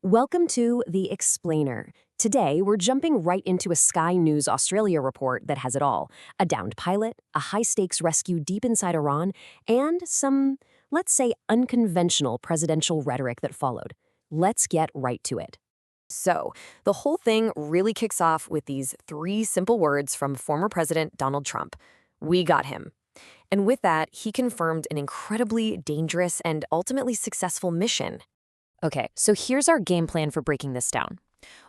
Welcome to The Explainer. Today, we're jumping right into a Sky News Australia report that has it all: a downed pilot, a high stakes rescue deep inside Iran, and some, let's say, unconventional presidential rhetoric that followed. Let's get right to it. So, the whole thing really kicks off with these three simple words from former President Donald Trump: "We got him." And with that, he confirmed an incredibly dangerous and ultimately successful mission. Okay, so here's our game plan for breaking this down.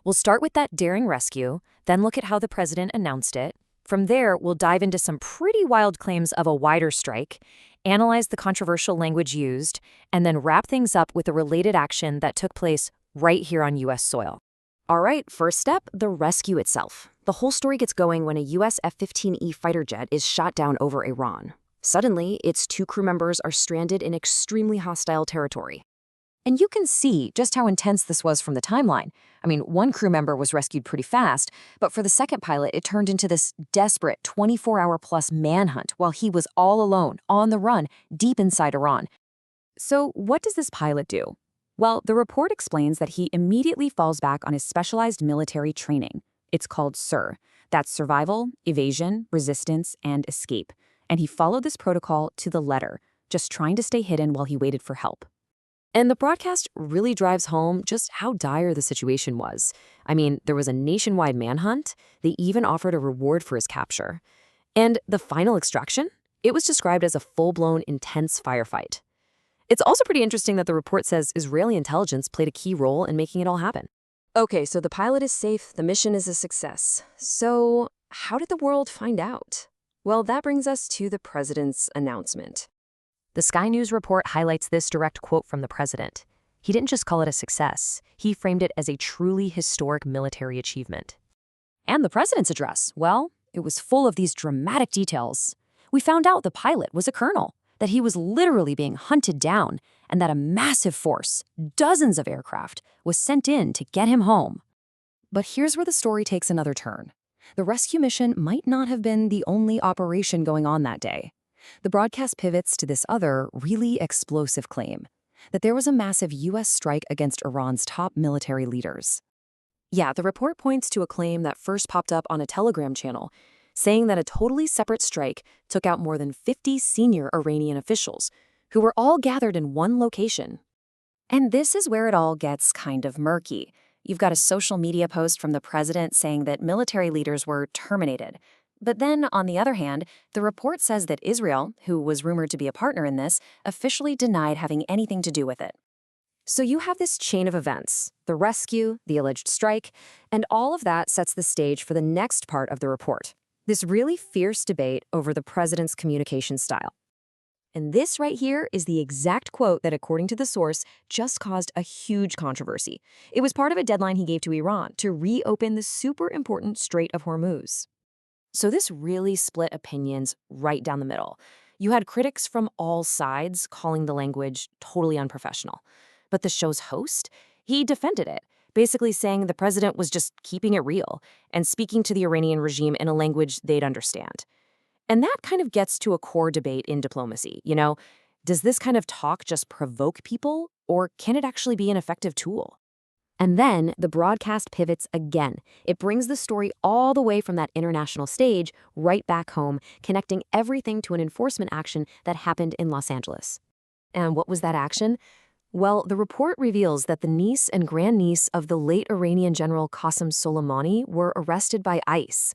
We'll start with that daring rescue, then look at how the president announced it. From there, we'll dive into some pretty wild claims of a wider strike, analyze the controversial language used, and then wrap things up with a related action that took place right here on U.S. soil. All right, first step, the rescue itself. The whole story gets going when a U.S. F-15E fighter jet is shot down over Iran. Suddenly, its two crew members are stranded in extremely hostile territory. And you can see just how intense this was from the timeline. I mean, one crew member was rescued pretty fast, but for the second pilot, it turned into this desperate 24-hour-plus manhunt while he was all alone, on the run, deep inside Iran. So what does this pilot do? Well, the report explains that he immediately falls back on his specialized military training. It's called SIR. That's survival, evasion, resistance, and escape. And he followed this protocol to the letter, just trying to stay hidden while he waited for help. And the broadcast really drives home just how dire the situation was. I mean, there was a nationwide manhunt. They even offered a reward for his capture. And the final extraction? It was described as a full-blown, intense firefight. It's also pretty interesting that the report says Israeli intelligence played a key role in making it all happen. Okay, so the pilot is safe, the mission is a success. So how did the world find out? Well, that brings us to the president's announcement. The Sky News report highlights this direct quote from the president. He didn't just call it a success, he framed it as a truly historic military achievement. And the president's address, well, it was full of these dramatic details. We found out the pilot was a colonel, that he was literally being hunted down, and that a massive force, dozens of aircraft, was sent in to get him home. But here's where the story takes another turn. The rescue mission might not have been the only operation going on that day. The broadcast pivots to this other, really explosive claim, that there was a massive U.S. strike against Iran's top military leaders. Yeah, the report points to a claim that first popped up on a Telegram channel, saying that a totally separate strike took out more than 50 senior Iranian officials, who were all gathered in one location. And this is where it all gets kind of murky. You've got a social media post from the president saying that military leaders were terminated. But then, on the other hand, the report says that Israel, who was rumored to be a partner in this, officially denied having anything to do with it. So you have this chain of events, the rescue, the alleged strike, and all of that sets the stage for the next part of the report, this really fierce debate over the president's communication style. And this right here is the exact quote that, according to the source, just caused a huge controversy. It was part of a deadline he gave to Iran to reopen the super important Strait of Hormuz. So this really split opinions right down the middle. You had critics from all sides calling the language totally unprofessional. But the show's host, he defended it, basically saying the president was just keeping it real and speaking to the Iranian regime in a language they'd understand. And that kind of gets to a core debate in diplomacy. Does this kind of talk just provoke people, or can it actually be an effective tool? And then the broadcast pivots again. It brings the story all the way from that international stage right back home, connecting everything to an enforcement action that happened in Los Angeles. And what was that action? Well, the report reveals that the niece and grandniece of the late Iranian general Qasem Soleimani were arrested by ICE.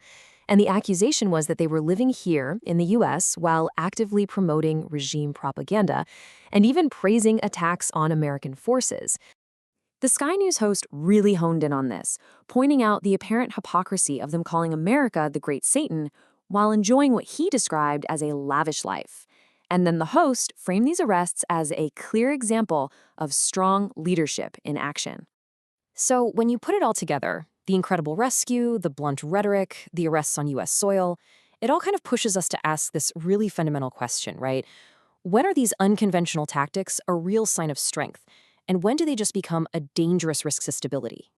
And the accusation was that they were living here in the U.S. while actively promoting regime propaganda and even praising attacks on American forces. The Sky News host really honed in on this, pointing out the apparent hypocrisy of them calling America the Great Satan while enjoying what he described as a lavish life. And then the host framed these arrests as a clear example of strong leadership in action. So when you put it all together, the incredible rescue, the blunt rhetoric, the arrests on U.S. soil, it all kind of pushes us to ask this really fundamental question, right? When are these unconventional tactics a real sign of strength? And when do they just become a dangerous risk to stability?